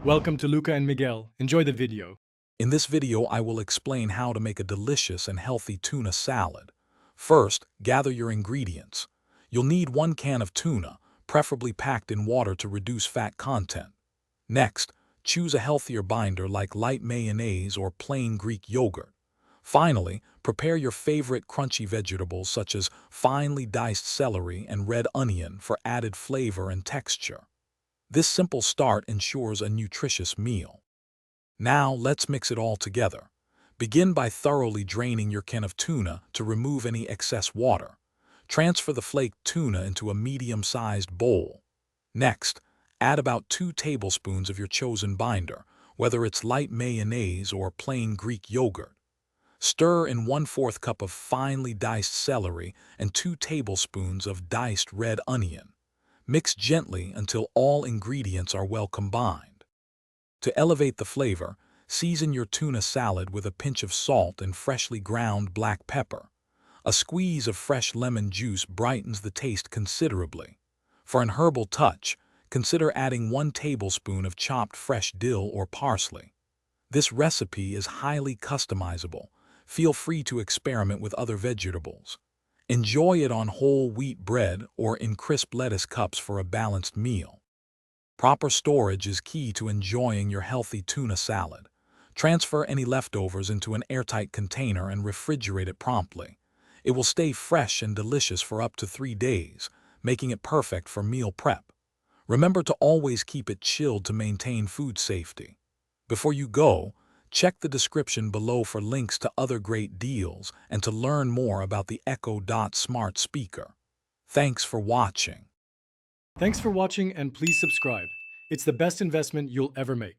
Welcome to Luca and Miguel. Enjoy the video. In this video, I will explain how to make a delicious and healthy tuna salad. First, gather your ingredients. You'll need 1 can of tuna, preferably packed in water to reduce fat content. Next, choose a healthier binder like light mayonnaise or plain Greek yogurt. Finally, prepare your favorite crunchy vegetables such as finely diced celery and red onion for added flavor and texture. This simple start ensures a nutritious meal. Now let's mix it all together. Begin by thoroughly draining your can of tuna to remove any excess water. Transfer the flaked tuna into a medium-sized bowl. Next, add about 2 tablespoons of your chosen binder, whether it's light mayonnaise or plain Greek yogurt. Stir in 1/4 cup of finely diced celery and 2 tablespoons of diced red onion. Mix gently until all ingredients are well combined. To elevate the flavor, season your tuna salad with a pinch of salt and freshly ground black pepper. A squeeze of fresh lemon juice brightens the taste considerably. For an herbal touch, consider adding 1 tablespoon of chopped fresh dill or parsley. This recipe is highly customizable. Feel free to experiment with other vegetables. Enjoy it on whole wheat bread or in crisp lettuce cups for a balanced meal. Proper storage is key to enjoying your healthy tuna salad. Transfer any leftovers into an airtight container and refrigerate it promptly. It will stay fresh and delicious for up to 3 days, making it perfect for meal prep. Remember to always keep it chilled to maintain food safety. Before you go, check the description below for links to other great deals and to learn more about the Echo Dot smart speaker. Thanks for watching. Thanks for watching and please subscribe. It's the best investment you'll ever make.